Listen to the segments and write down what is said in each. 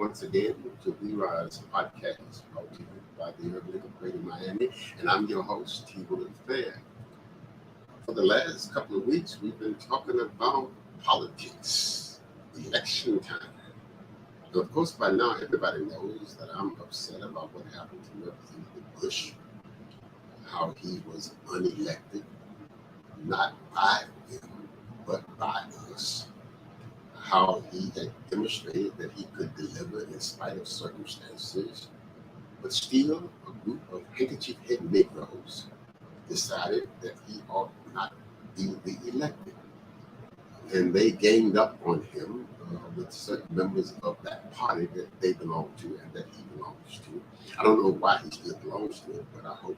once again to Willard's podcast, brought to you by the Urban Incorporated Miami, and I'm your host, T. Willard Fair. For the last couple of weeks, we've been talking about politics, election time. And of course, by now, everybody knows that I'm upset about what happened to Representative Bush, how he was unelected, not by him, but by us. How he had demonstrated that he could deliver in spite of circumstances, but still a group of handkerchief-head Negroes decided that he ought not be elected. And they ganged up on him with certain members of that party that they belong to and that he belongs to. I don't know why he still belongs to it, but I hope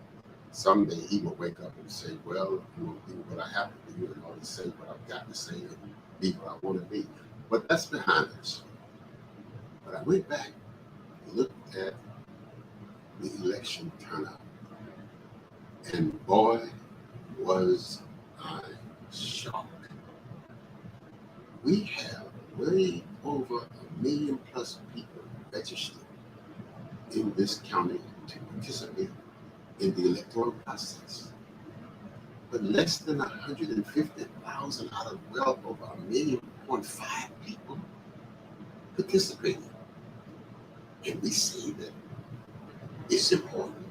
someday he will wake up and say, well, I'm going to do what I have to do and only say what I've got to say and be what I want to be. But that's behind us. But I went back and looked at the election turnout. And boy, was I shocked. We have way over 1 million plus people registered in this county to participate in the electoral process. But less than 150,000 out of well over 1.5 million people participating. And we say that it's important.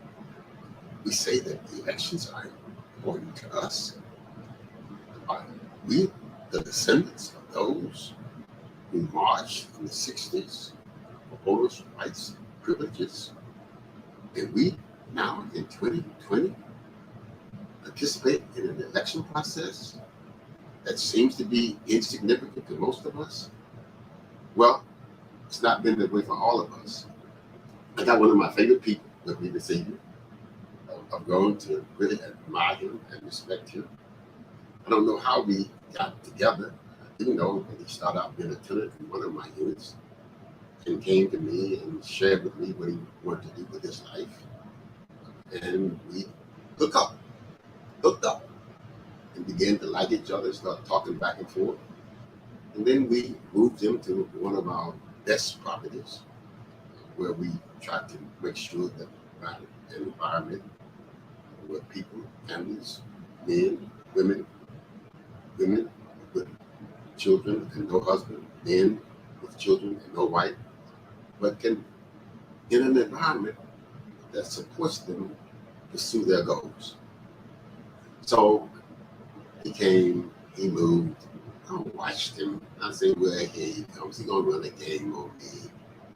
We say that the elections are important to us. We, the descendants of those who marched in the 60s for voters' rights, privileges, and we now in 2020 participate in an election process that seems to be insignificant to most of us. Well, it's not been that way for all of us. I got one of my favorite people with me this evening. I've grown to really admire him and respect him. I don't know how we got together. I do know that he started out being a lieutenant in one of my units and came to me and shared with me what he wanted to do with his life. And we hooked up and began to like each other, start talking back and forth. And then we moved him to one of our best properties where we tried to make sure that an environment where people, families, men, women with children and no husband, men with children and no wife, but can, in an environment that supports them pursue their goals. So he came, he moved, I watched him. I said, well, here he comes. He's going to run a game on me.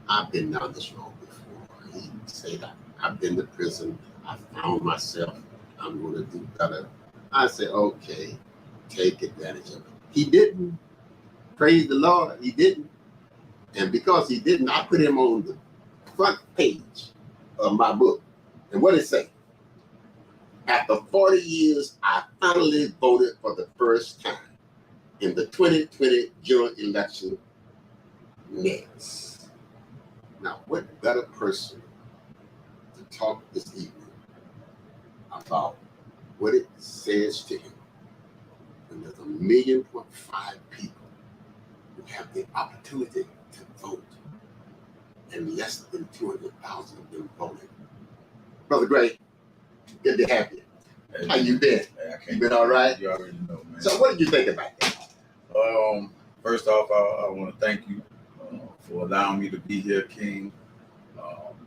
I've been down this road before. He said, I've been to prison. I found myself. I'm going to do better. I said, okay, take advantage of it. He didn't. Praise the Lord, he didn't. And because he didn't, I put him on the front page of my book. And what did it say? After 40 years, I finally voted for the first time in the 2020 general election next. Now, what better person to talk this evening about what it says to him when there's 1.5 million people who have the opportunity to vote and less than 200,000 of them voted. Brother Gray, good to have you. Hey, how you been? Hey, You been all right? You already know, man. So what did you think about that? First off, I want to thank you for allowing me to be here, King.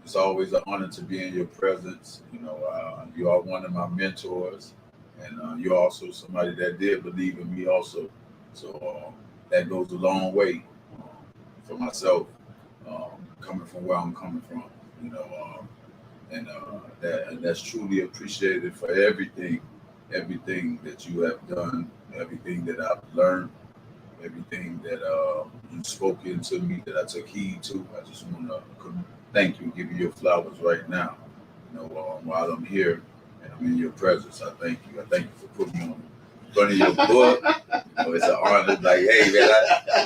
It's always an honor to be in your presence. You know, you are one of my mentors, and you're also somebody that did believe in me also. So that goes a long way for myself, coming from where I'm coming from. You know, and that's truly appreciated for everything that you have done, everything that I've learned, everything that you spoke into me that I took heed to. I just want to thank you, give you your flowers right now. You know, while I'm here and I'm in your presence, I thank you. I thank you for putting me on front of your book. You know, it's an honor. Like, hey man,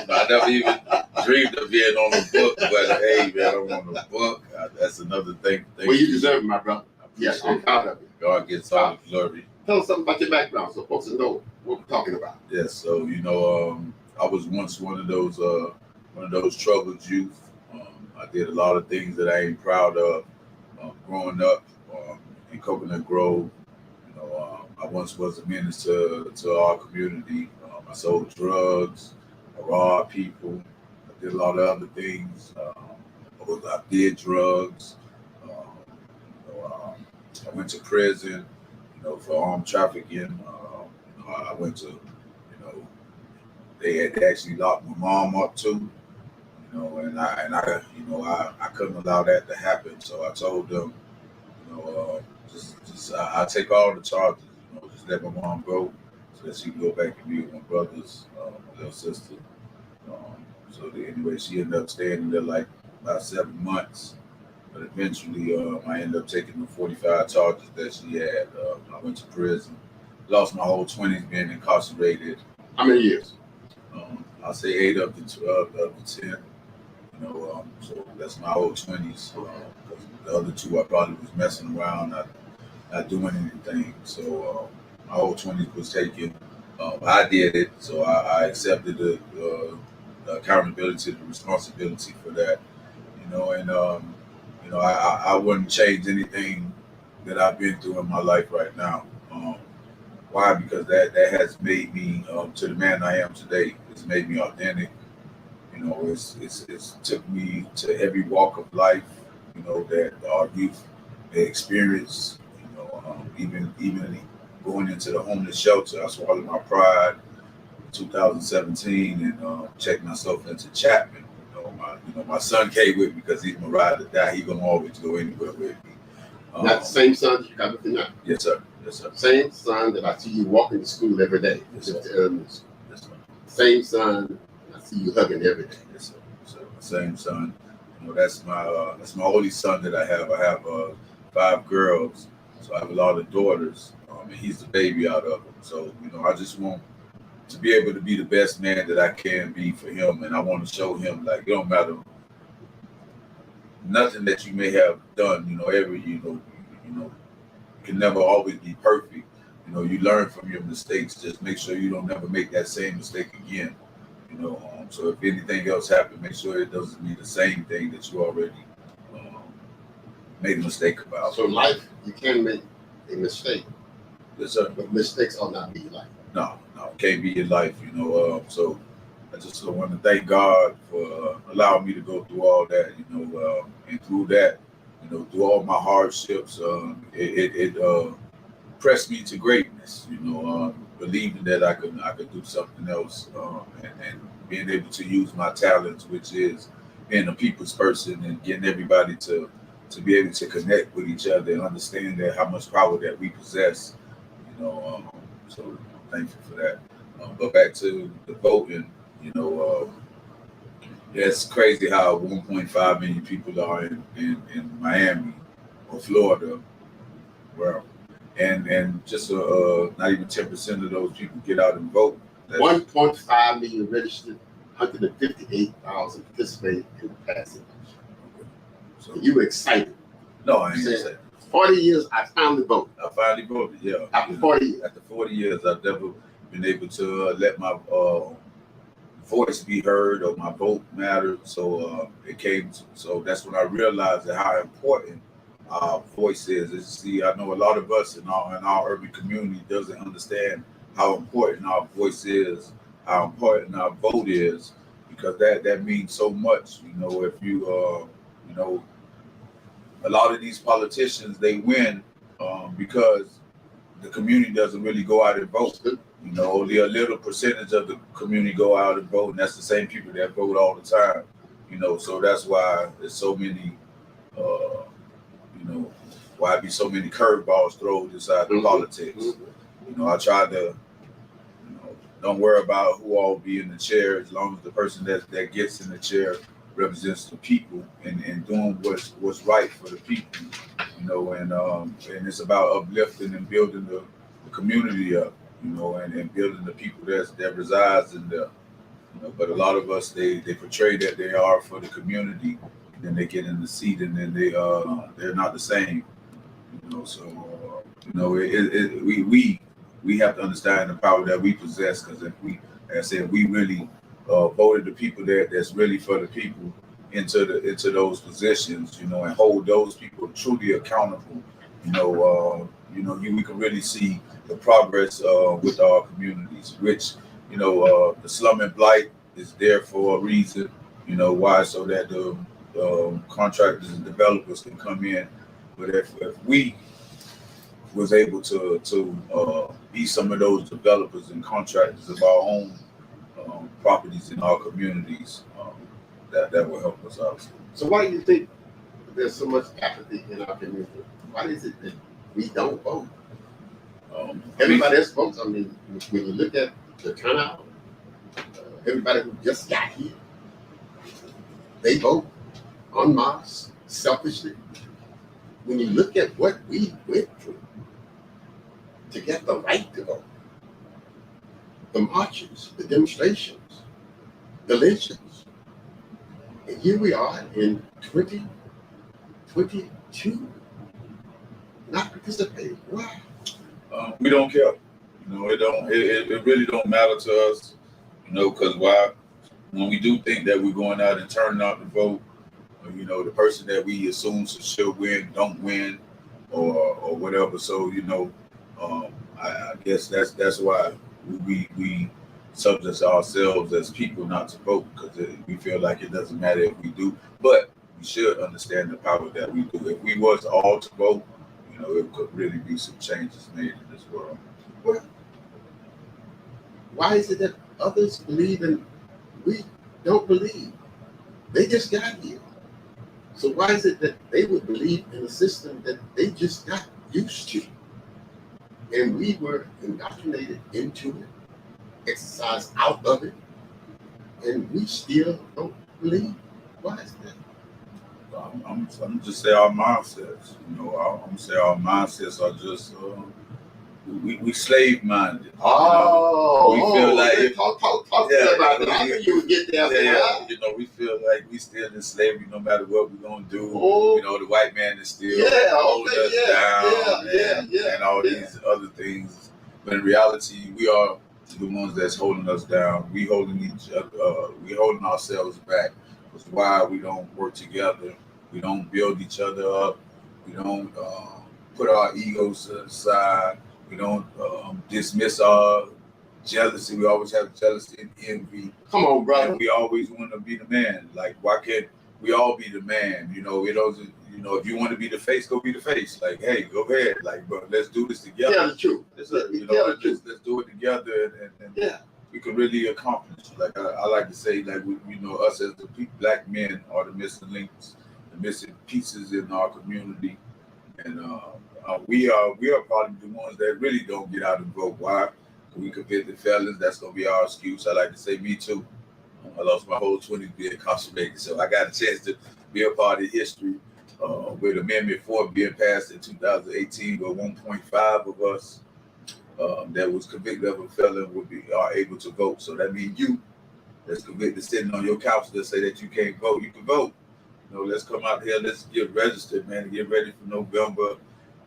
I never even dreamed of being on the book, but hey man, I'm on the book. That's another thing. Well, you deserve it, my brother. Yes, I'm proud of you. God gets all the glory. Tell us something about your background so folks know what we're talking about. Yes, so you know, I was once one of those troubled youth. I did a lot of things that I ain't proud of growing up in Coconut Grove. I once was a menace to our community. I sold drugs, I robbed people, I did a lot of other things. I did drugs. I went to prison, for armed trafficking. I went to, they had actually locked my mom up too. I couldn't allow that to happen. So I told them, I take all the charges. Just let my mom go, so that she can go back and be with my brothers, my little sister. Anyway, she ended up staying there like about 7 months. But eventually, I ended up taking the 45 charges that she had. I went to prison, lost my whole 20s being incarcerated. How many years? I'll say 8 of the 10. So that's my whole 20s. The other 2 I probably was messing around, not doing anything. So my whole 20s was taken. I did it, so I accepted the accountability, the responsibility for that. I wouldn't change anything that I've been through in my life right now. Why? Because that has made me to the man I am today. It's made me authentic. It's took me to every walk of life. That our youth they experience. Even going into the homeless shelter, I swallowed my pride in 2017 and checked myself into Chapman. My son came with me because he's my ride or die. He's gonna always go anywhere with me. That's the same son you got with you now? Yes, sir. Yes, sir. Same son that I see you walking to school every day. Yes, sir. Yes, sir. Same son I see you hugging every day. Yes, sir. Same son. That's my only son that I have. I have 5 girls, so I have a lot of daughters, and he's the baby out of them. So I just want to be able to be the best man that I can be for him, and I want to show him like it don't matter nothing that you may have done. You can never always be perfect. You learn from your mistakes. Just make sure you don't never make that same mistake again. So if anything else happens, make sure it doesn't be the same thing that you already made a mistake about. So in life, you can make a mistake. Yes, sir. But mistakes ought not be life. No, it can't be your life. So I just want to thank God for allowing me to go through all that. And through that, through all my hardships, it pressed me to greatness. Believing that I could do something else, and being able to use my talents, which is being a people's person and getting everybody to be able to connect with each other and understand that how much power that we possess. So I'm thankful for that. But back to the voting, it's crazy how 1.5 million people are in Miami or Florida, well, and just not even 10% of those people get out and vote. 1.5 million registered, 158,000 participated in the passage. So you were excited. No, I ain't excited. 40 years, I finally voted. I finally voted, yeah. After 40 years. After 40 years, I've never been able to let my voice be heard or my vote matter. So so that's when I realized that how important our voice is. See, I know a lot of us in our urban community doesn't understand how important our voice is, how important our vote is, because that means so much. If you a lot of these politicians, they win because the community doesn't really go out and vote. Only a little percentage of the community go out and vote, and that's the same people that vote all the time. So that's why there's so many, why be so many curveballs thrown inside the politics. I try to, don't worry about who all be in the chair, as long as the person that gets in the chair represents the people and doing what's right for the people, and it's about uplifting and building the community up, and building the people that resides in there. But a lot of us they portray that they are for the community, and then they get in the seat and then they're not the same. We have to understand the power that we possess, because if we, like I said, we really voted the people that's really for the people, into those positions, and hold those people truly accountable. We can really see the progress with our communities, which the slum and blight is there for a reason. Why? So that the contractors and developers can come in. But if we was able to be some of those developers and contractors of our own properties in our communities, that will help us out. So why do you think there's so much apathy in our community? Why is it that we don't vote? Everybody else votes. I mean, when you look at the turnout, everybody who just got here, they vote en masse, selfishly. When you look at what we went through to get the right to vote, the marches, the demonstrations, the lynchings, and here we are in 2022, not participating. Why? We don't care. It really don't matter to us. Because why? When we do think that we're going out and turning out to vote, the person that we assume should win don't win, or whatever. So I guess that's why we subject ourselves as people not to vote, because we feel like it doesn't matter if we do, but we should understand the power that we do. If we was all to vote, it could really be some changes made in this world. Well, why is it that others believe and we don't believe? They just got here. So why is it that they would believe in a system that they just got used to? And we were indoctrinated into it, exercised out of it, and we still don't believe? Why is that? I'm just say our mindsets. I'm gonna say our mindsets are just we slave minded. Oh, we feel like talk to me about that. I knew you would get there. We feel like we still in slavery no matter what we're gonna do. Oh. The white man is still holding us down and all these other things. But in reality, we are the ones that's holding us down. We holding each other. We holding ourselves back. That's why we don't work together. We don't build each other up. We don't put our egos aside. We don't dismiss our jealousy. We always have jealousy and envy. Come on, brother. And we always want to be the man. Like, why can't we all be the man? It doesn't. If you want to be the face, go be the face. Like, hey, go ahead. Like, bro, let's do this together. Tell the truth. Let's do it together, and we can really accomplish. Like I like to say, like us as the black men are the missing links, the missing pieces in our community, and we are probably the ones that really don't get out and vote. Why? We convicted felons. That's gonna be our excuse. I like to say, me too. I lost my whole 20s being incarcerated, so I got a chance to be a part of history. With Amendment 4 being passed in 2018, where 1.5 of us that was convicted of a felon are able to vote. So that means you that's convicted sitting on your couch that say that you can't vote, you can vote. Let's come out here, let's get registered, man, and get ready for November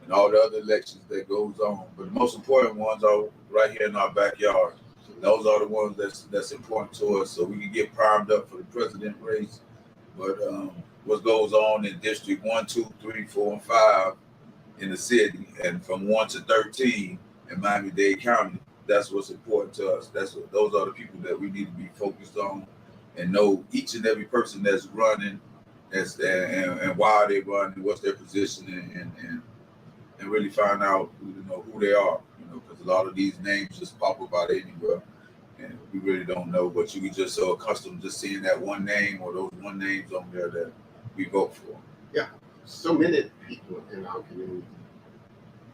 and all the other elections that goes on. But the most important ones are right here in our backyard. Those are the ones that's important to us, so we can get primed up for the president race. But what goes on in District 1, 2, 3, 4, and 5 in the city, and from 1 to 13 in Miami-Dade County, that's what's important to us. Those are the people that we need to be focused on and know each and every person that's running, and why they run, and what's their position, and really find out who they are. Because a lot of these names just pop up out anywhere, and we really don't know. But you get just so accustomed to seeing that one name or those one names on there that we vote for. Yeah, so many people in our community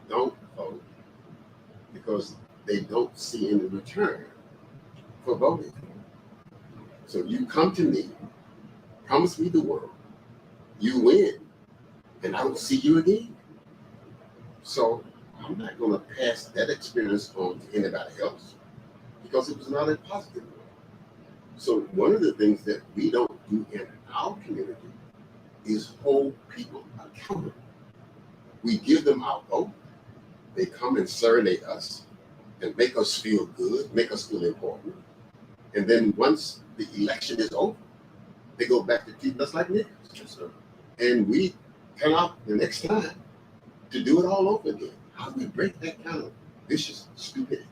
don't vote because they don't see any return for voting. So you come to me, promise me the world, you win, and I don't see you again. So I'm not going to pass that experience on to anybody else because it was not a positive one. So one of the things that we don't do in our community is hold people accountable. We give them our vote. They come and serenade us and make us feel good, make us feel important. And then once the election is over, they go back to treating us like niggas. Yes, sir. And we turn out the next time to do it all over again. How do we break that kind of vicious stupidity?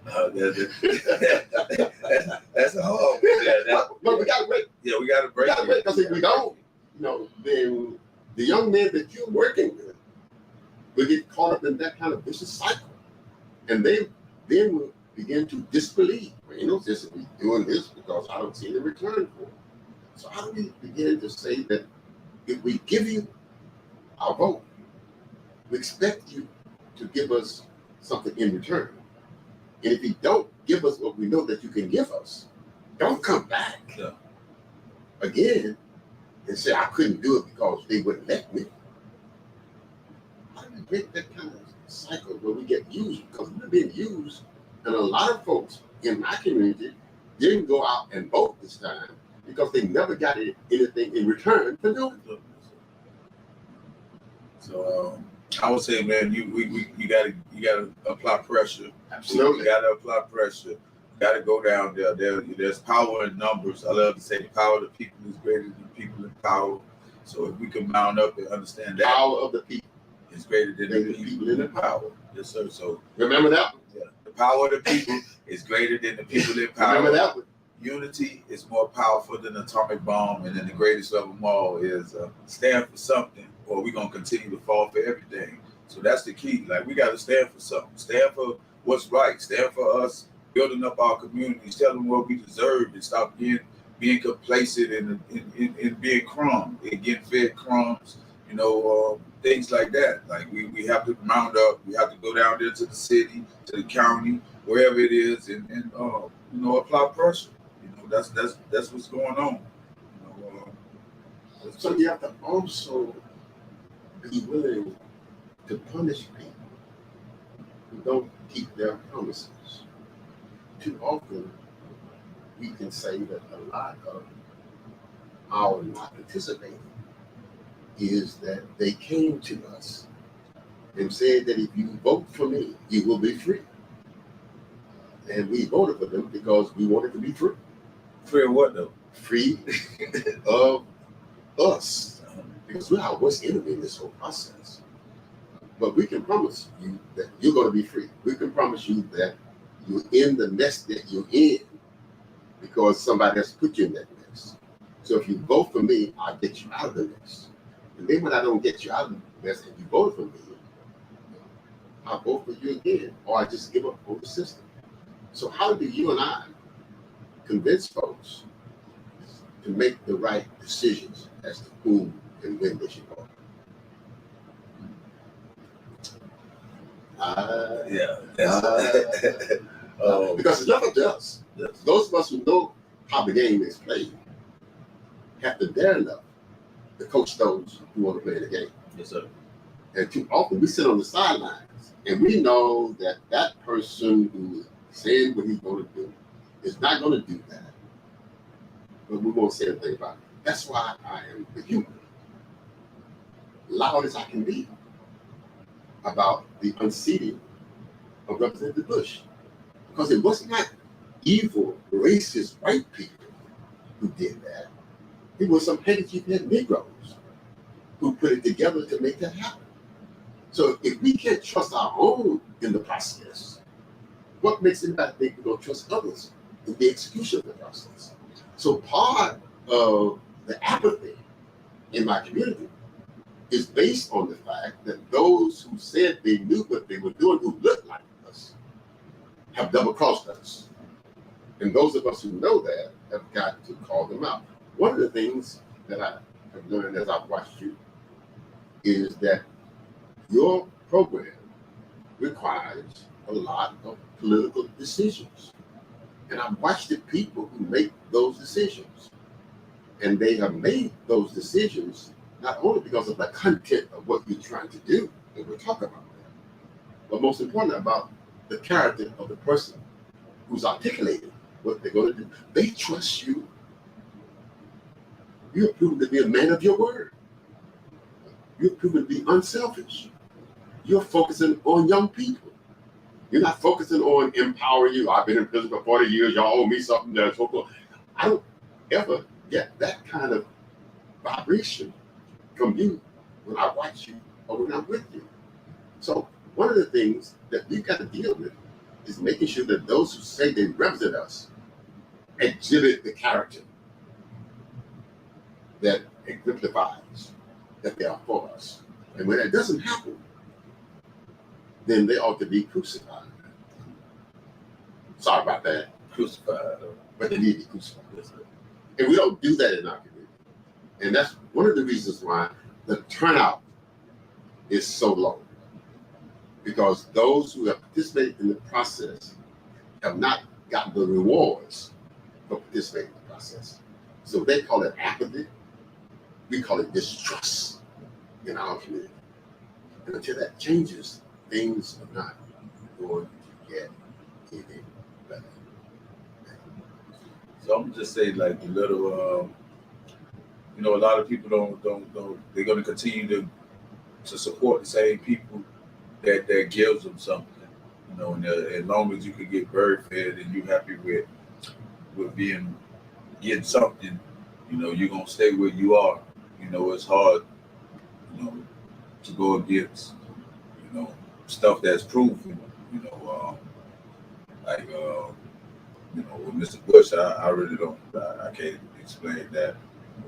That's a hard one. But we got to break. Yeah, we got to break it. Because if we don't, then the young men that you're working with will get caught up in that kind of vicious cycle. And they then will begin to disbelieve. Well, ain't no sense in me doing this because I don't see the return for it. So how do we begin to say that if we give you our vote, we expect you to give us something in return? And if you don't give us what we know that you can give us, don't come back again and say, I couldn't do it because they wouldn't let me. How do we break that kind of cycle where we get used? Because we're being used, and a lot of folks in my community didn't go out and vote this time because they never got anything in return for doing it. So I would say, man, you gotta apply pressure. Absolutely. You gotta apply pressure. You gotta go down there. There's power in numbers. I love to say the power of the people is greater than the people in power. So if we can mount up and understand that Power of the people is greater than the people in power. Yes, sir. So remember that one. Yeah, the power of the people is greater than the people in power. Remember that one. Unity is more powerful than an atomic bomb, and then the greatest of them all is stand for something, or we're gonna continue to fall for everything. So that's the key. Like, we got to stand for something. Stand for what's right. Stand for us building up our communities, tell them what we deserve, and stop being complacent and being crumbs, and getting fed crumbs. Things like that. Like, we have to mount up. We have to go down there to the city, to the county, wherever it is, and apply pressure. That's what's going on. So you have to also be willing to punish people who don't keep their promises. Too often, we can say that a lot of our not participating is that they came to us and said that if you vote for me, you will be free. And we voted for them because we wanted to be free. Free of what, though? Free of us. Because we're our worst enemy in this whole process. But we can promise you that you're going to be free. We can promise you that you're in the mess that you're in because somebody has put you in that mess. So if you vote for me, I'll get you out of the mess. And then when I don't get you out of the mess and you vote for me, I'll vote for you again, or I just give up on the system. So how do you and I convince folks to make the right decisions as to whom and when they should vote? Because it's not up to us. Yes. Those of us who know how the game is played have to dare enough to coach those who want to play the game. Yes, sir. And too often we sit on the sidelines and we know that that person who said what he's going to do is not going to do that. But we won't say anything about it. That's why I am the human, loud as I can be about the unseating of Representative Bush. Because it was not evil, racist white people who did that. It was some petty-head Negroes who put it together to make that happen. So if we can't trust our own in the process, what makes anybody think we're going to trust others in the execution of the process? So part of the apathy in my community is based on the fact that those who said they knew what they were doing, who looked like us, have double-crossed us. And those of us who know that have got to call them out. One of the things that I have learned as I've watched you is that your program requires a lot of political decisions. And I've watched the people who make those decisions. And they have made those decisions not only because of the content of what you're trying to do, and we'll talk about that, but most importantly about the character of the person who's articulated what they're going to do. They trust you. You're proven to be a man of your word. You're proven to be unselfish. You're focusing on young people. You're not focusing on empowering you. I've been in prison for 40 years. Y'all owe me something. That's so cool. ever get that kind of vibration from you when I watch you or when I'm with you. So one of the things that we've got to deal with is making sure that those who say they represent us exhibit the character that exemplifies that they are for us. And when that doesn't happen, then they ought to be crucified. Sorry about that. Crucified. But they need to be crucified. And we don't do that in our community. And that's one of the reasons why the turnout is so low. Because those who have participated in the process have not gotten the rewards for participating in the process. So they call it apathy. We call it distrust in our community. And until that changes, things are not going to get any better. So I'm gonna just say, like, the little, a lot of people don't. They're gonna continue to support the same people that gives them something. And as long as you can get bird fed and you're happy with getting something, you're gonna stay where you are. It's hard, to go against, stuff that's proven. With Mr. Bush, I really don't. I can't explain that.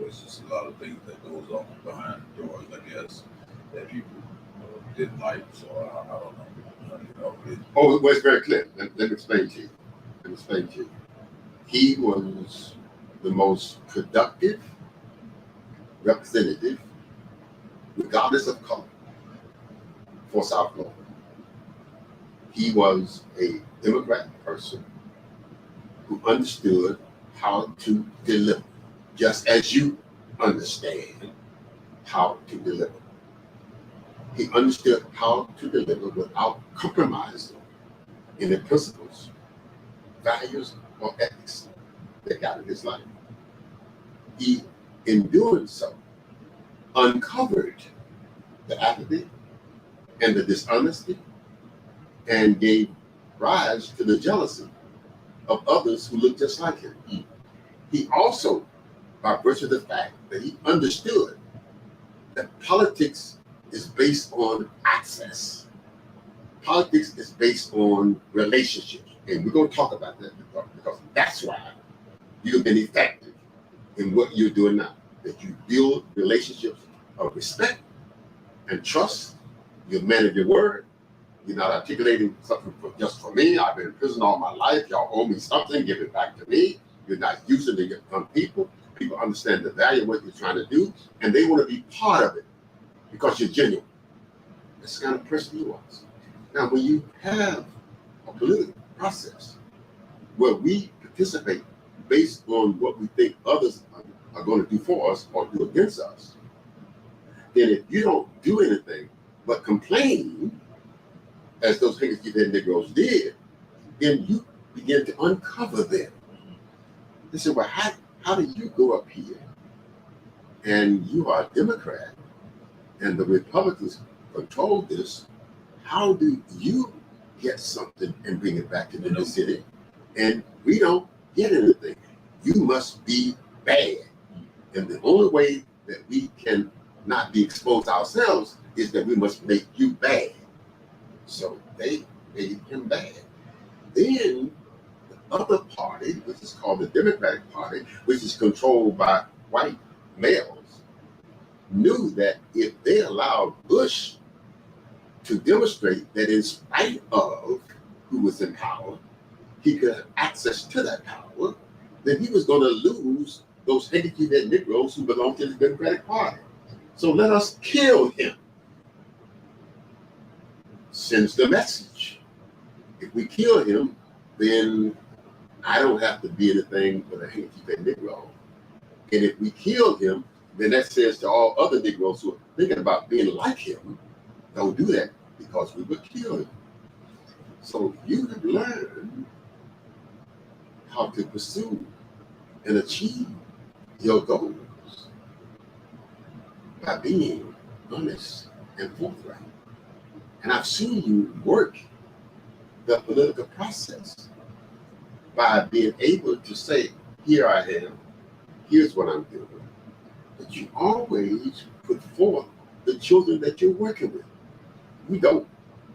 It's just a lot of things that goes on behind the doors, I guess, that people didn't like. So I don't know. Well, it's very clear. Let me explain to you. He was the most productive representative, regardless of color, for South Florida. He was a Democrat person who understood how to deliver, just as you understand how to deliver. He understood how to deliver without compromising in the principles, values, or ethics that guided his life. He, in doing so, uncovered the apathy and the dishonesty and gave rise to the jealousy of others who looked just like him. He also, by virtue of the fact that he understood that politics is based on access. Politics is based on relationships. And we're going to talk about that because that's why you've been effective in what you're doing now. That you build relationships of respect and trust. You manage your word. You're not articulating something just for me. I've been in prison all my life. Y'all owe me something. Give it back to me. You're not using it on people. People understand the value of what you're trying to do, and they want to be part of it because you're genuine. That's the kind of person you are. Now, when you have a political process where we participate based on what we think others are going to do for us or do against us, then if you don't do anything but complain, as those Haitian Negroes did, then you begin to uncover them. They say, well, how do you go up here and you are a Democrat and the Republicans control this? How do you get something and bring it back to the city? And we don't get anything. You must be bad. And the only way that we can not be exposed ourselves is that we must make you bad. So they made him bad. Then the other party, which is called the Democratic Party, which is controlled by white males, knew that if they allowed Bush to demonstrate that in spite of who was in power, he could have access to that power, then he was going to lose those Haitian Negroes who belong to the Democratic Party. So let us kill him. Sends the message. If we kill him, then I don't have to be anything but a Haitian Negro. And if we kill him, then that says to all other Negroes who are thinking about being like him, don't do that because we would kill him. So you have learned how to pursue and achieve your goals by being honest and forthright. And I've seen you work the political process by being able to say, here I am, here's what I'm doing. But you always put forth the children that you're working with. We don't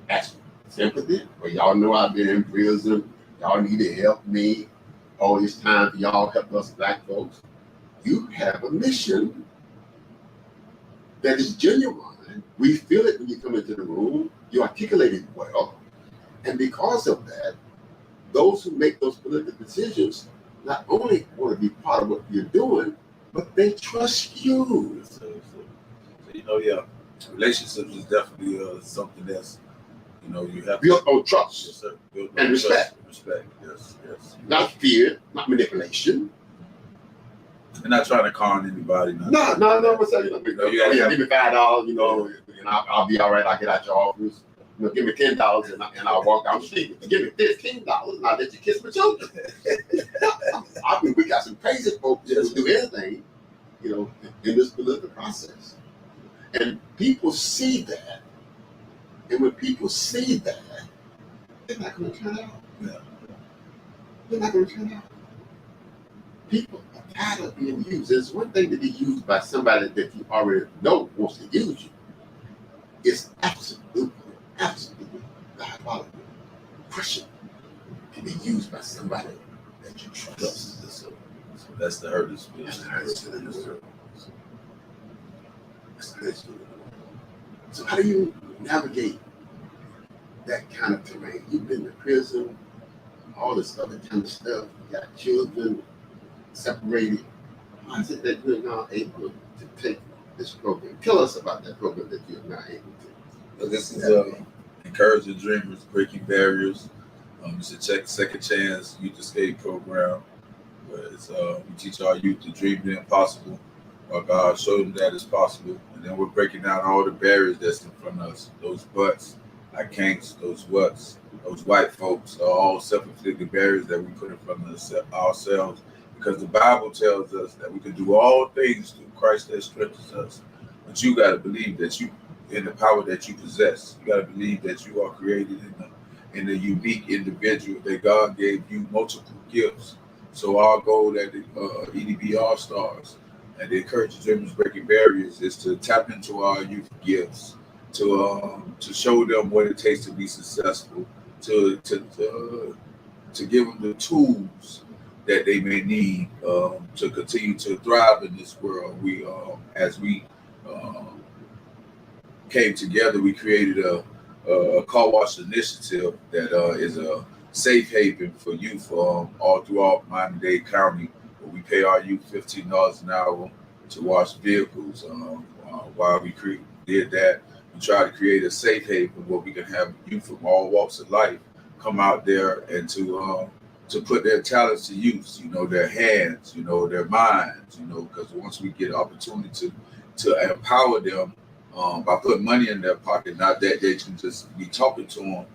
ask sympathy. Well, y'all know I've been in prison. Y'all need to help me. All this time for y'all help us black folks. You have a mission that is genuine. We feel it when you come into the room. You articulate it well. And because of that, those who make those political decisions not only want to be part of what you're doing, but they trust you. So, you know, yeah, relationships is definitely something that's, you know, you have built on trust. Yes, sir. Built on and respect. Respect, yes, yes. Not fear, not manipulation. You're not trying to con anybody. No. What's that? You know, give me $5, you know, and I'll be all right. I'll get out your office. You know, give me $10 and I'll walk down the street. Give me $15 and I'll let you kiss my children. I mean, we got some crazy folks that will do anything, you know, in this political process. And people see that. And when people see that, they're not going to turn out. Yeah. They're not going to turn out. People are tired of being used. There's one thing to be used by somebody that you already know wants to use you. It's absolutely diabolical. Crushing to be used by somebody that you trust. So that's the hardest. That's the hardest thing in the world. So how do you navigate that kind of terrain? You've been to prison, all this other kind of stuff. You got children separated. How is it that you're now able to take this program? Tell us about that program that you're now able to. So this is Encouraging Dreamers, Breaking Barriers. It's a second chance youth escape program where we teach our youth to dream the impossible, while God showed them that it's possible. And then we're breaking down all the barriers that's in front of us. Those buts, our kinks, those whats, those white folks are all self-inflicted barriers that we put in front of ourselves. Because the Bible tells us that we can do all things through Christ that strengthens us. But you got to believe that you, in the power that you possess, you got to believe that you are created in the unique individual, that God gave you multiple gifts. So our goal at the EDB All-Stars and the Encouraging Dreamers Breaking Barriers is to tap into our youth gifts, to show them what it takes to be successful, to give them the tools that they may need to continue to thrive in this world. We, as we came together, we created a car wash initiative that is a safe haven for youth all throughout Miami-Dade County, where we pay our youth $15 an hour to wash vehicles. While we did that, we tried to create a safe haven where we can have youth from all walks of life come out there and to put their talents to use, you know, their hands, you know, their minds, you know, because once we get an opportunity to empower them by putting money in their pocket, not that they can just be talking to them,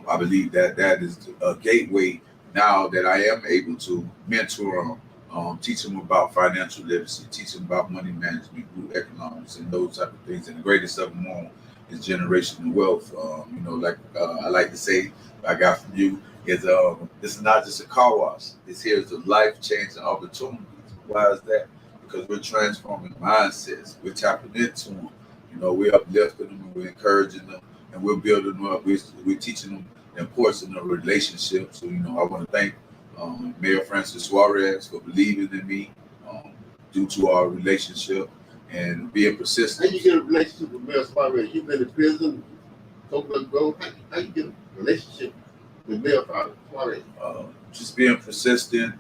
I believe that is a gateway now that I am able to mentor them, teach them about financial literacy, teach them about money management, group economics, and those type of things. And the greatest of them all is generational wealth. You know, like I like to say, I got from you, is this is not just a car wash. This here is a life-changing opportunity. Why is that? Because we're transforming mindsets. We're tapping into them. You know, we're uplifting them and we're encouraging them and we're building them up. We're teaching them the importance of relationships. So, you know, I want to thank Mayor Francis Suarez for believing in me due to our relationship and being persistent. How you get a relationship with Mayor Suarez? You've been in prison, Coconut Grove. How you get a relationship with Mayor Suarez? Just being persistent,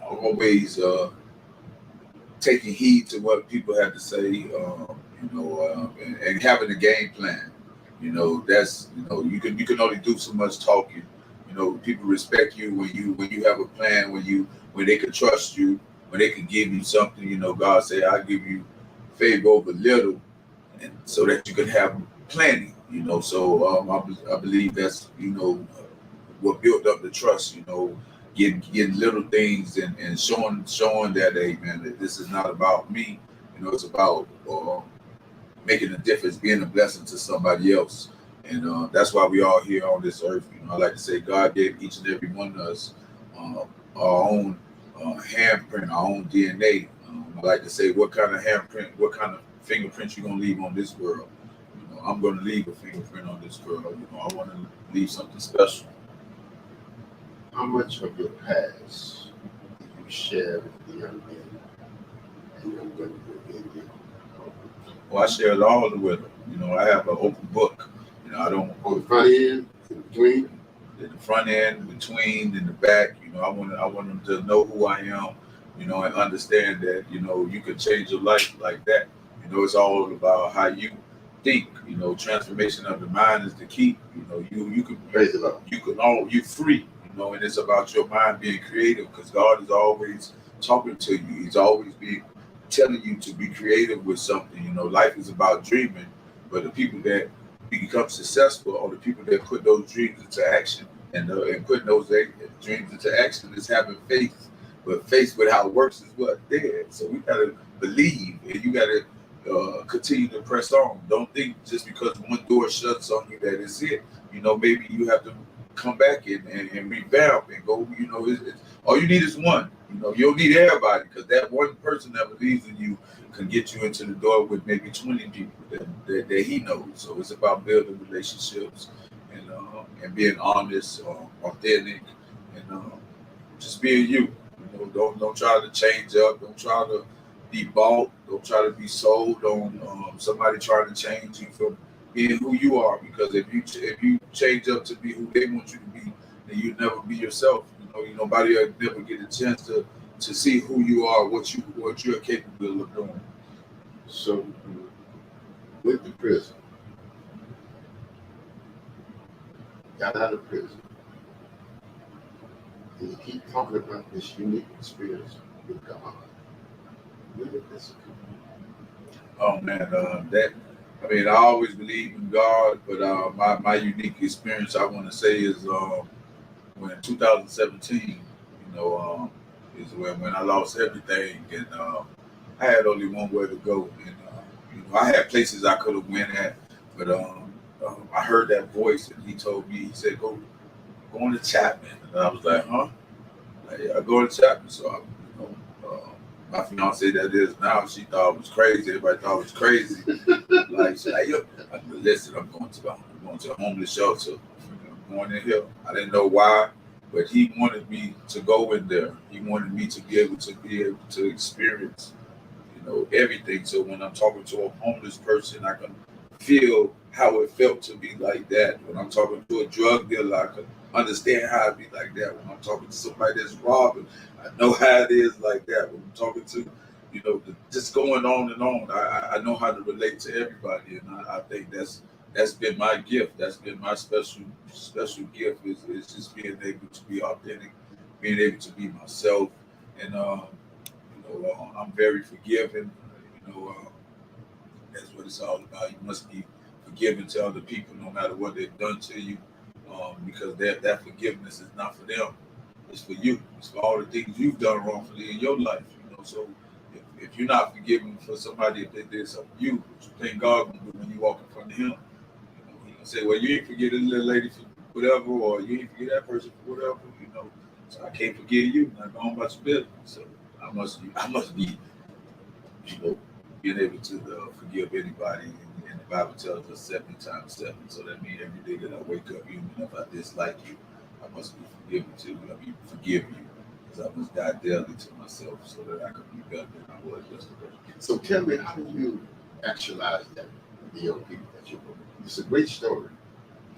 always taking heed to what people have to say, and having a game plan. You know, that's, you know, you can only do so much talking. You know, people respect you when you have a plan, when they can trust you, when they can give you something. You know, God say, "I'll give you favor over little," and so that you can have plenty. You know, so I believe that's, you know, what built up the trust. You know, getting little things and showing that, hey man, that this is not about me. You know, it's about making a difference, being a blessing to somebody else. And that's why we all here on this earth. You know, I like to say God gave each and every one of us our own handprint, our own DNA. I like to say, what kind of handprint, what kind of fingerprint you gonna leave on this world? You know, I'm gonna leave a fingerprint on this world. You know, I want to leave something special. How much of your past do you share with the young men and young women within you? Well, I share it all with them. You know, I have an open book. You know, I don't On the front end, in between? in the front end, between, in the back. You know, I want them to know who I am. You know, and understand that you can change your life like that. You know, it's all about how you think. You know, transformation of the mind is the key. You know, you can Praise the Lord. you free. You know, and it's about your mind being creative because God is always talking to you. He's always being telling you to be creative with something. You know, life is about dreaming, but the people that become successful are the people that put those dreams into action. And putting those dreams into action is having faith. But faith without works is what dead. So we gotta believe, and you gotta continue to press on. Don't think just because one door shuts on you that it's it. You know, maybe you have to come back and revamp and go. You know, all you need is one. You know, you don't need everybody because that one person that believes in you can get you into the door with maybe 20 people that he knows. So it's about building relationships and being honest, authentic, and just being you. You know, don't try to change up. Don't try to be bought. Don't try to be sold on somebody trying to change you from being who you are. Because if you change up to be who they want you to be, then you never be yourself. Nobody will never get a chance to see who you are, what you're capable of doing. So, went to prison, got out of prison, and you keep talking about this unique experience with God. Where did this come? Oh man, I always believed in God, but my unique experience I want to say is when in 2017, is when I lost everything, and I had only one way to go, and I had places I could have went at, but I heard that voice, and he told me, he said, go on to Chapman, and I was like, huh? Like, I go to Chapman, so my fiance that is now, she thought it was crazy. Everybody thought it was crazy. Like, she's like, yo, listen, I'm going to a homeless shelter. I'm going in here. I didn't know why, but he wanted me to go in there. He wanted me to be able to experience, everything. So when I'm talking to a homeless person, I can feel how it felt to be like that. When I'm talking to a drug dealer, I can understand how it be like that. When I'm talking to somebody that's robbing, I know how it is like that. When I'm talking to, just going on and on, I know how to relate to everybody, and I think that's been my gift. That's been my special gift is just being able to be authentic, being able to be myself, and I'm very forgiving. That's what it's all about. You must be forgiving to other people, no matter what they've done to you, because that forgiveness is not for them. It's for you. It's for all the things you've done wrongfully in your life. So if you're not forgiving for somebody if they did something to you, what you think God gonna do when you walk in front of Him? He gonna say, "Well, you ain't forget this little lady for whatever, or you ain't forget that person for whatever." So I can't forgive you. Not going about your business. So I must be, being able to forgive anybody. And the Bible tells us 70 times 7. So that means every day that I wake up, even if I dislike you, I must be forgiven too. Forgive you. Because I must die daily to myself so that I can be better than I was yesterday. So tell me, how do you actualize that with the young people that you work with? It's a great story,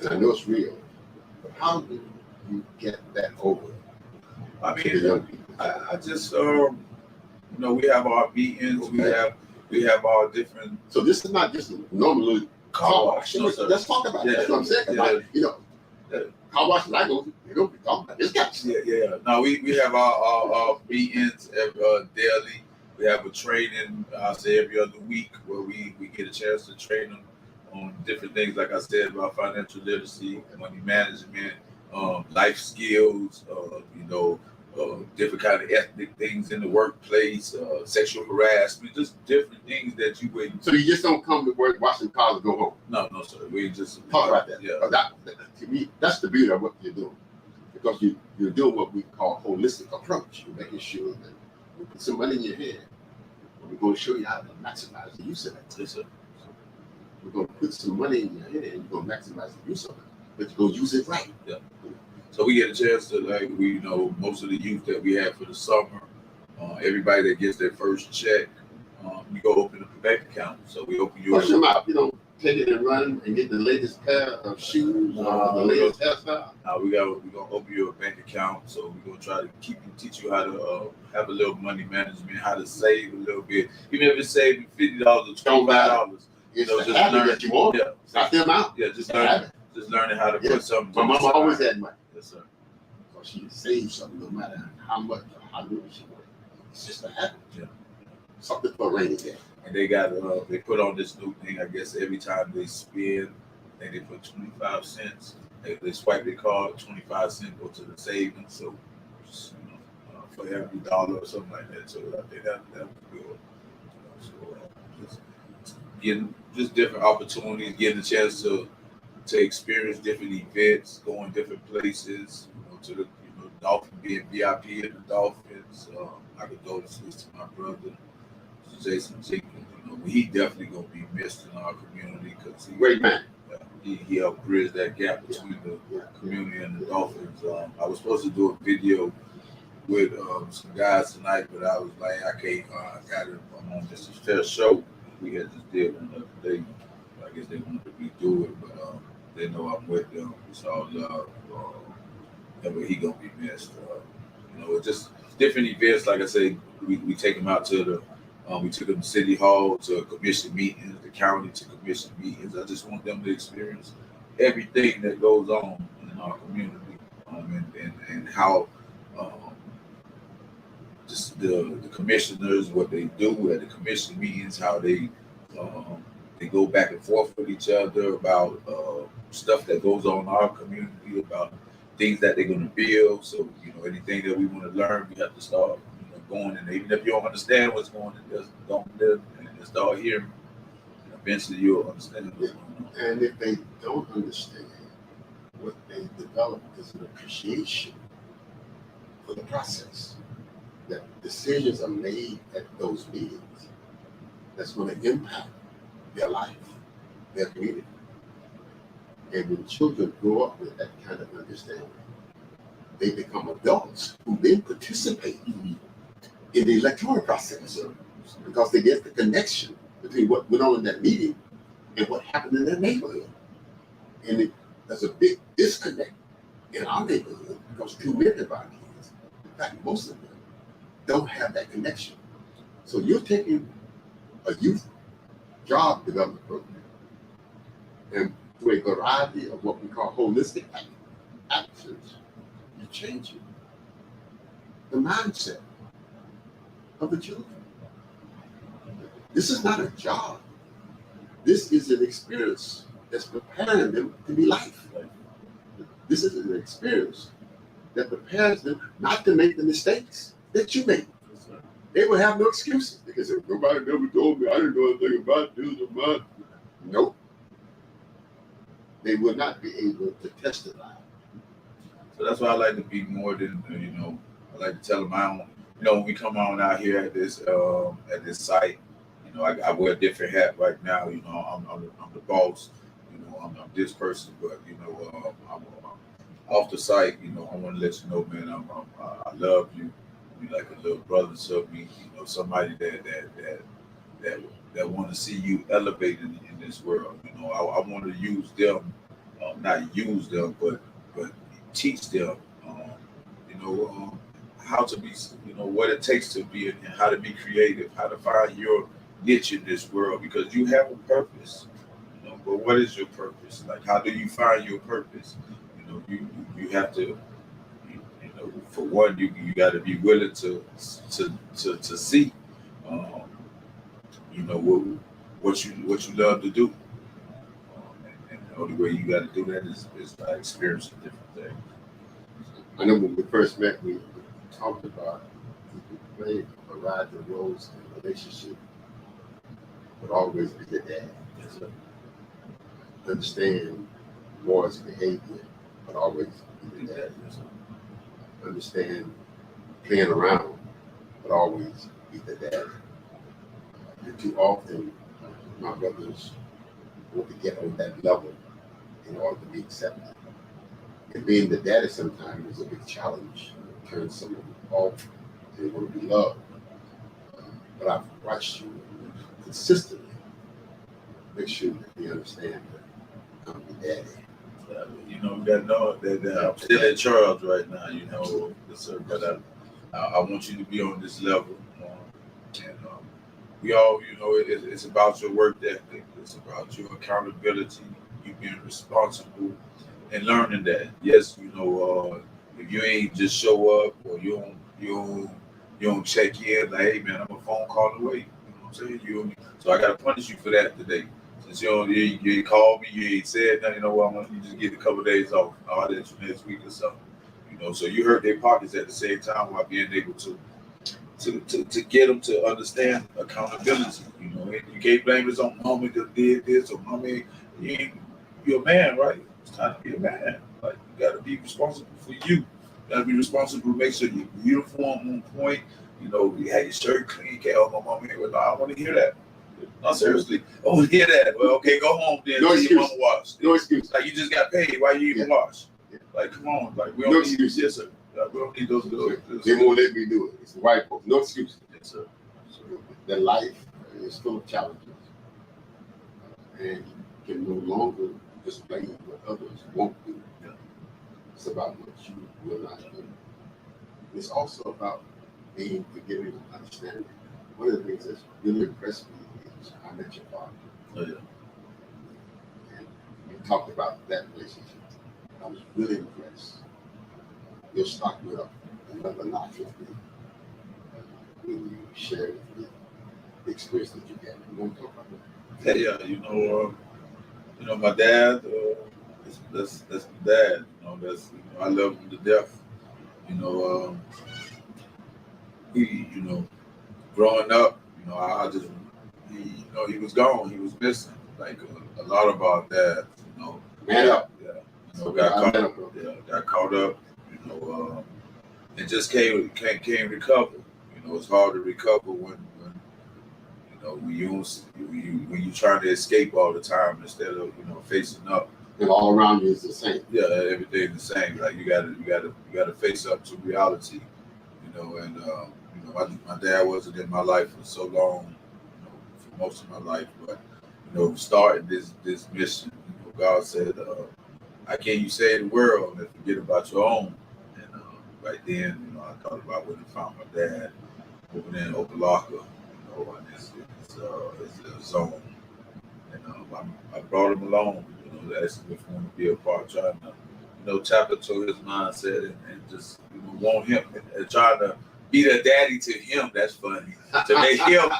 and I know it's real. But how do you get that over to the young people? I just, we have our meetings. Okay. We have our different. So this is not just a normal car wash. No, let's talk about that. That's what I'm saying. Yeah. Car wash and I go, you don't be talking about this guy. Yeah. Now we have our meetings daily. We have a training, I say every other week, where we get a chance to train them on different things, like I said, about financial literacy, money management, life skills, different kind of ethnic things in the workplace, sexual harassment, just different things that you wouldn't. So you just don't come to work, wash the cars, and go home. No, sir. We just talk about that. Yeah. To me, that's the beauty of what you're doing. because you're doing what we call holistic approach. You're making sure that you put some money in your head. We're going to show you how to maximize the use of it. Yes, sir. We're going to put some money in your head and you're going to maximize the use of it. But you're going to use it right. Yeah. So we get a chance to, like, we most of the youth that we have for the summer, everybody that gets their first check, we go open up a bank account. So we open your. Push them out. You know, take it and run and get the latest pair of shoes or the latest hairstyle. We're gonna open you a bank account. So we're gonna try to teach you how to have a little money management, how to save a little bit, even if it's saving $50 or $25. It's just learn that you want. Yeah, it's not the amount. Yeah, just learning how to put something. My mama always had money. Yes, sir. So she saved something, no matter how much or how little she wanted. It's just a habit. Yeah. Something for a rainy day. And they got they put on this new thing. I guess every time they spend, I think they put 25 cents. They swipe their card, 25 cents go to the savings. So just, for every dollar or something like that. So I think that was good. So just getting just different opportunities, getting a chance to experience different events, going different places. To the Dolphin, being VIP in the Dolphins. I could go to Swiss to my brother, Jason Jenkins. He definitely gonna be missed in our community because great man. He helped bridge that gap between the community and the Dolphins. I was supposed to do a video with some guys tonight, but I was like, I can't. I got it. I'm on this fair show. We had just did one the other day. I guess they wanted to redo it, but they know I'm with them. It's all love. But he gonna be missed. It's just different events. Like I said, we take him out to the. We took them to City Hall to commission meetings, the county to commission meetings. I just want them to experience everything that goes on in our community, and how just the commissioners, what they do at the commission meetings, how they go back and forth with each other about stuff that goes on in our community, about things that they're going to build. So anything that we want to learn, we have to start going, and even if you don't understand what's going on, just don't live and start hearing. Eventually, you'll understand what's going on. And if they don't understand, what they develop is an appreciation for the process. That decisions are made at those meetings that's going to impact their life, their community. And when children grow up with that kind of understanding, they become adults who then participate in the electoral process because they get the connection between what went on in that meeting and what happened in their neighborhood. And there's a big disconnect in our neighborhood because too many of our kids, in fact, most of them, don't have that connection. So you're taking a youth job development program and through a variety of what we call holistic actions, you're changing the mindset of the children. This is not a job. This is an experience that's preparing them to be life. This is an experience that prepares them not to make the mistakes that you make. They will have no excuses because if nobody never told me, I didn't know anything about this or that. Nope. They will not be able to testify. So that's why I like to be more than, I like to tell them I don't, when we come on out here at this site, I wear a different hat right now. I'm the boss. I'm this person, but I'm off the site. I want to let you know, man, I love you. You're like a little brother to me. Somebody that want to see you elevated in this world. I want to use them, not use them, but teach them. How to be, what it takes to be, and how to be creative, how to find your niche in this world, because you have a purpose. But what is your purpose? Like, how do you find your purpose? You have to, for one, you got to be willing to see, what you love to do. And the only way you got to do that is by experiencing different things. I know when we first met, we talked about you could play a variety of roles in a relationship, but always be the dad. Yes, sir. Understand boys' behavior, but always be the dad. Yes, sir. understand playing around, but always be the daddy. And too often, my brothers want to get on that level in order to be accepted. And being the daddy sometimes is a big challenge. It turns someone off. They want to be loved. But I've watched you consistently make sure that they understand that I'm the daddy. You know, we got to know that I'm still in charge right now, you know, sir, but I want you to be on this level. And we all, you know, it's about your work ethic. It's about your accountability, you being responsible and learning that. Yes, you know, if you ain't just show up or you don't check in, like, hey man, I'm a phone call away. You know what I'm saying? So I gotta punish you for that today. Since you ain't called me, you ain't said nothing, you know what, you just get a couple of days off. I'll let you next week or something. You know, so you hurt their pockets at the same time while being able to get them to understand accountability. You know, you can't blame this on mommy that did this or mommy. You're a man, right? It's time to be a man. Like, you got to be responsible for you. You got to be responsible to make sure your uniform on point. You know, you had your shirt clean. Can't help my mom here. Well, no, I want to hear that. No, seriously. Oh, hear that. Well, okay, go home then. No excuse. Your mama wash. No excuse. Like, you just got paid. Why you even wash? Yeah. Like, come on. Like, we don't need this, yes, sir. We don't need those. They won't let me do it. It's the white folks. No excuse. Yes, sir. Their life is full of challenges. And you can no longer just blame what others won't do. Yeah. It's about what you will not do. It's also about being forgiving and understanding. One of the things that's really impressed me is I met your father. Oh, yeah. And we talked about that relationship. I was really impressed. Your stock went up another notch with me when you shared with me the experience that you had. You want to talk about that? Yeah. You know, my dad. That's my dad. You know, I love him to death. You know, you know, growing up, you know, he was gone. He was missing. Like a lot of our dads, you know. Man up. Yeah. You know, got caught up. You know, and just can't recover. You know, it's hard to recover when you know when you trying to escape all the time instead of, you know, facing up. And all around you is the same. Yeah, everything's the same. Like you gotta face up to reality. You know, and you know, my dad wasn't in my life for so long. You know, for most of my life, but you know, starting this mission, you know, God said, "I can't you save the world and forget about your own." And right then, you know, I thought about when I found my dad over there in Okalaka, you know, and it's a zone. And I brought him along, you know, asked him if he wanted to be a part, trying to, you know, tap into his mindset and just, you know, want him and trying to be the daddy to him. That's funny. To make him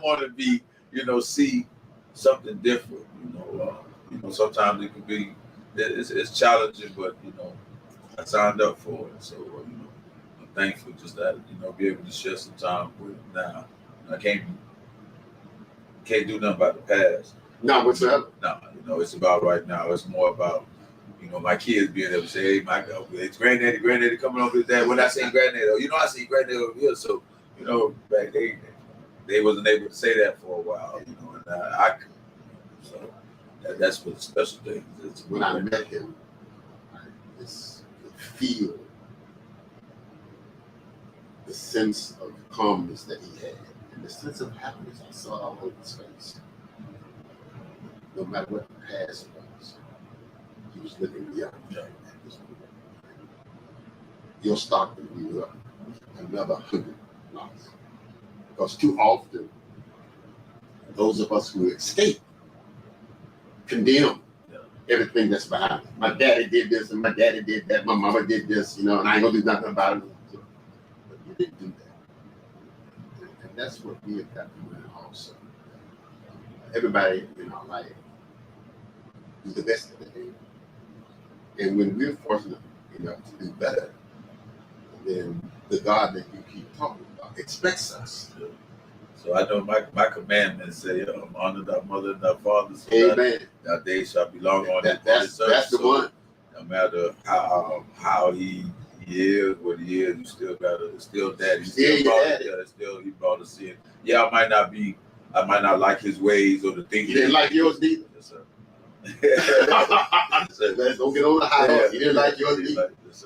want to be, you know, see something different. You know, sometimes it could be it's challenging, but you know, I signed up for it. So you know, I'm thankful just that, you know, be able to share some time with him now. I can't do nothing about the past. No, whatsoever. No, you know, it's about right now. It's more about, you know, my kids being able to say, hey, it's granddaddy coming over there. When I see granddaddy, you know, I see granddaddy over here. So, you know, back they wasn't able to say that for a while, you know, and I could. So that's what the special thing is. When I met him, I just could feel the sense of calmness that he had and the sense of happiness I saw all over his face. No matter what the past was, he was looking beyond that at this point. Your stock will be up another 100 knots. Because too often, those of us who escape condemn everything that's behind it. My daddy did this and my daddy did that. My mama did this, you know, and I ain't gonna do nothing about it. But you didn't do that. And that's what we have got to learn also. Everybody in our life do the best that they can. And when we're fortunate enough to do better, then the God that you keep talking about expects us. So I know my commandments say, honor thy mother and thy father. So Amen. Thy days shall be long on That's the one. No matter how he he is what he is. You still gotta, it's still daddy. Still your daddy. Yeah, still he brought us in. Yeah, I might not like his ways or the things. He didn't like yours neither. Yes, sir. Let's don't get on the high horse. He didn't like yours neither. Yes,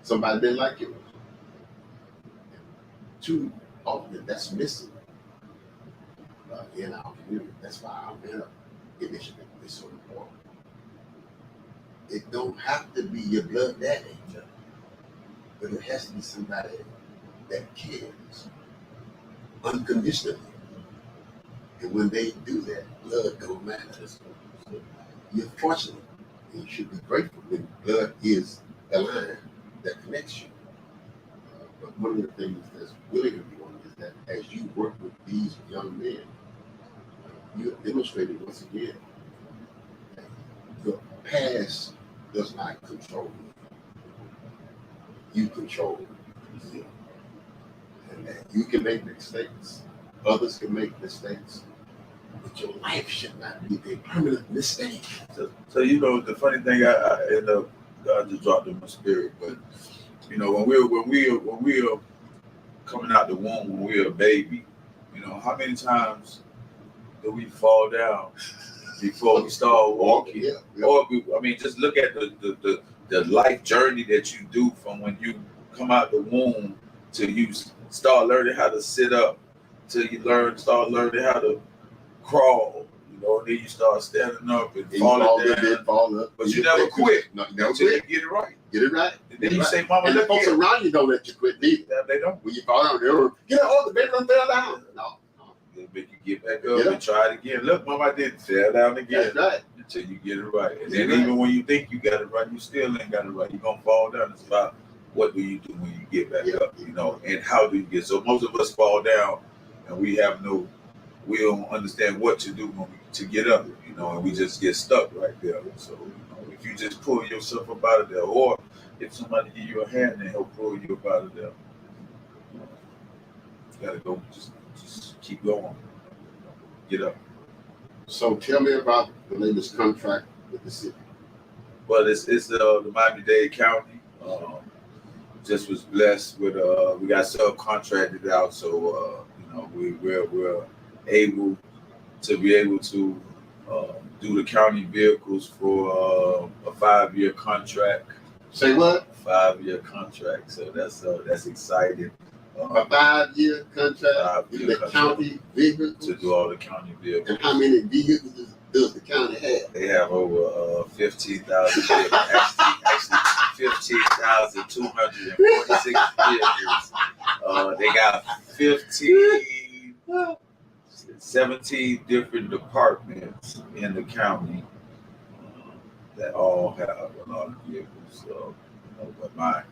Somebody didn't like yours. Too often that's missing in our community. That's why our mental initiative is so important. It don't have to be your blood daddy, but it has to be somebody that cares unconditionally. And when they do that, blood don't matter. You're fortunate, and you should be grateful when blood is the line that connects you. But one of the things that's really important is that as you work with these young men, you're demonstrating once again that your past does not control you. You control you. And that you can make mistakes. Others can make mistakes. But your life should not be a permanent mistake. So you know, the funny thing, I end up, God just dropped in my spirit, but you know, when we're coming out the womb, when we're a baby, you know, how many times do we fall down before we start walking? Yeah. Or just look at the life journey that you do from when you come out the womb till you start learning how to sit up, till you start learning how to crawl. You know, and then you start standing up and falling down. Fall up. But you never quit. No, you never Until quit. you get it right. Get it right. And then you say, Mama, and the look folks here. around you don't let you quit neither. They don't. When you fall down, they'll get up, the baby done fell down. No. They make you get back up and try it again. Look, Mama, I didn't fall down again. That's right. Until you get it right. And then even when you think you got it right, you still ain't got it right. You're gonna fall down. It's about what do you do when you get back up, you know, and how do you get. So most of us fall down and we don't understand what to do to get up, you know, and we just get stuck right there. So, you know, if you just pull yourself up out of there, or if somebody give you a hand and help pull you up out of there, you gotta go, just keep going, get up. So tell me about the latest contract with the city. Well, it's the Miami-Dade County. Just was blessed with we got subcontracted out, so you know we're able to do the county vehicles for a 5-year contract. Say what? 5-year contract. So that's exciting. A 5-year contract with the county vehicles to do all the county vehicles. And how many vehicles does the county have? They have over 15,000 vehicles. Actually 15,246 vehicles. They got 17 different departments in the county that all have a lot of vehicles. So, you know, but my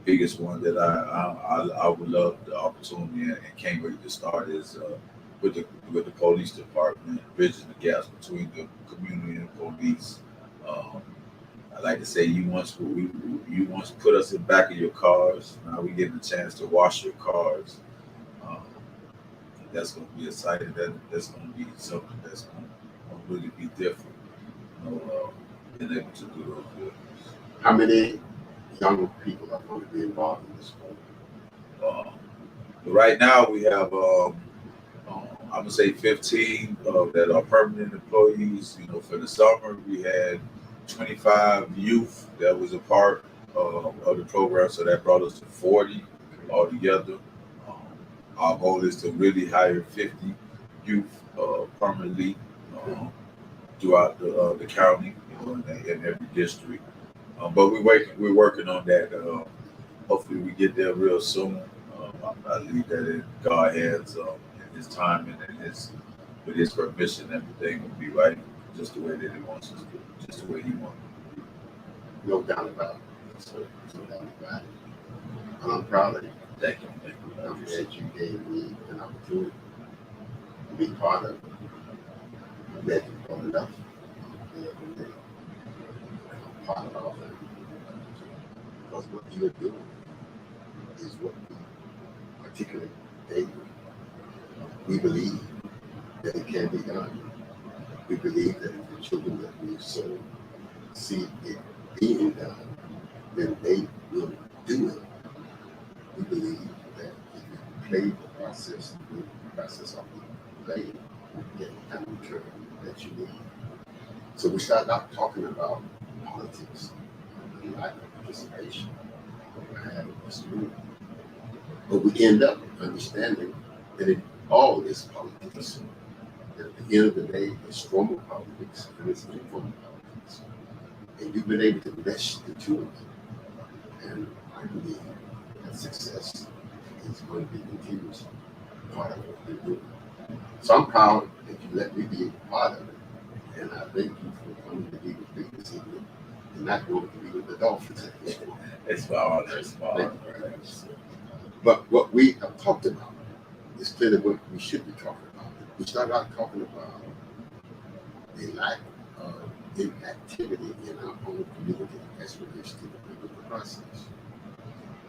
biggest one that I would love the opportunity and can't wait to start is with the police department, bridging the gaps between the community and the police. I like to say you once put us in the back of your cars. Now we get the chance to wash your cars. That's going to be exciting. That's going to be something that's going to really be different. You know, being able to do those vehicles. How many young people are going to be involved in this program? Right now we have, I'm going to say 15 that are permanent employees. You know, for the summer we had 25 youth that was a part of the program, so that brought us to 40 altogether. Our goal is to really hire 50 youth permanently throughout the county, you know, in every district. But we're working on that. Hopefully we get there real soon. I leave that in God's hands, in His time and with His permission. Everything will be right, just the way that He wants us to, just the way He wants. No doubt about it. No doubt about it. And I'm proud of you. Thank you. I'm glad you gave me an opportunity to be part of it. I'm glad you brought it up. I'm part of all that. Because what you're doing is what we articulate daily. We believe that it can be done. We believe that if the children that we serve see it being done, then they will do it, we believe that if you play the process, the process of the play, you get the kind of return that you need. So we start out talking about politics, and lack of participation, what I have in this room. But we end up understanding that it all is politics. And at the end of the day, it's formal politics and it's informal politics. And you've been able to mesh the two of them. And I believe that success is going to be continuous part of what we're doing. So I'm proud that you let me be a part of it. And I thank you for coming to be with me this evening and not going to be with the Dolphins. It's my honor. It's my honor. But what we have talked about is clearly what we should be talking about. We started out talking about the lack of inactivity in our own community as it relates to the political process.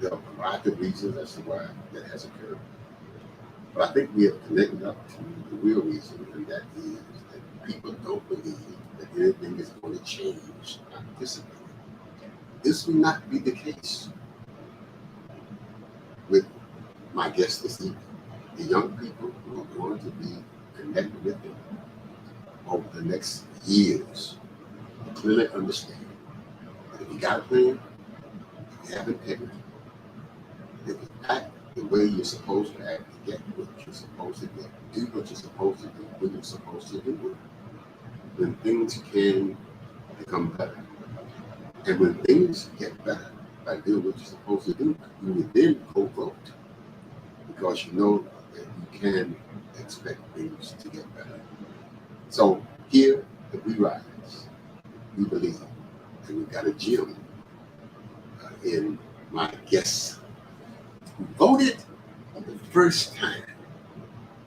There are a variety of reasons as to why that has occurred. But I think we have connected up to the real reason, and that is that people don't believe that anything is going to change anticipated. This will not be the case with my guests this evening. The young people who are going to be connected with them over the next years clearly understand that if you got a plan, if you have integrity, if you act the way you're supposed to act to get what you're supposed to get, do what you're supposed to do when you're supposed to do it, then things can become better. And when things get better by doing what you're supposed to do, you will then go vote because you know that you can expect things to get better. So here at We Rise, we believe that we've got a gem in my guests who voted for the first time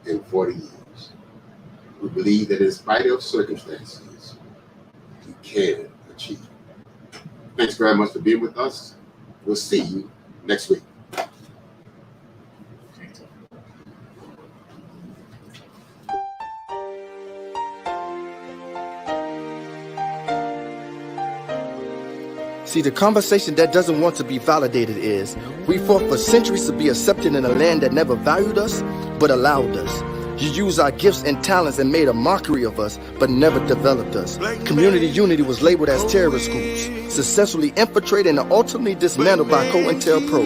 in 40 years. We believe that in spite of circumstances, you can achieve. Thanks very much for being with us. We'll see you next week. See, the conversation that doesn't want to be validated is, we fought for centuries to be accepted in a land that never valued us, but allowed us. You used our gifts and talents and made a mockery of us, but never developed us. Community unity was labeled as terrorist schools, successfully infiltrated and ultimately dismantled by COINTELPRO.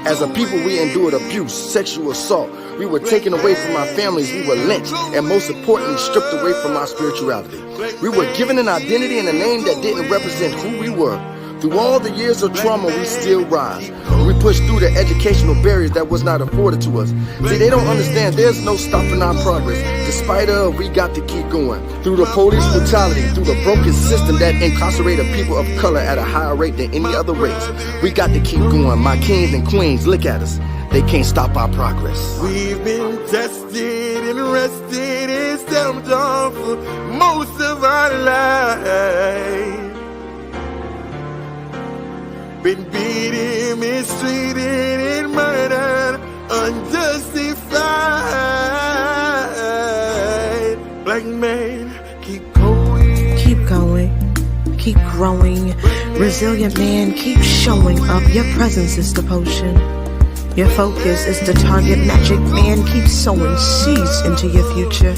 As a people, we endured abuse, sexual assault. We were taken away from our families, we were lynched, and most importantly, stripped away from our spirituality. We were given an identity and a name that didn't represent who we were. Through all the years of trauma, we still rise. We push through the educational barriers that was not afforded to us. See, they don't understand there's no stopping our progress. Despite of, we got to keep going. Through the police brutality, through the broken system that incarcerated people of color at a higher rate than any other race. We got to keep going. My kings and queens, look at us. They can't stop our progress. We've been tested and arrested and stamped on for most of our lives. Been beaten, mistreated, and murdered, unjustified. Black men, keep going. Keep going, keep growing. Resilient man, keep showing up. Your presence is the potion. Your focus is the target. Magic man, keep sowing seeds into your future.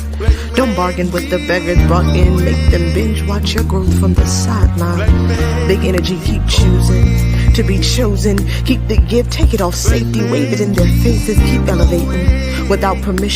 Don't bargain with the beggars brought in. Make them binge watch your growth from the sideline. Big energy, keep choosing to be chosen. Keep the gift, take it off safety. Wave it in their faces, keep elevating without permission.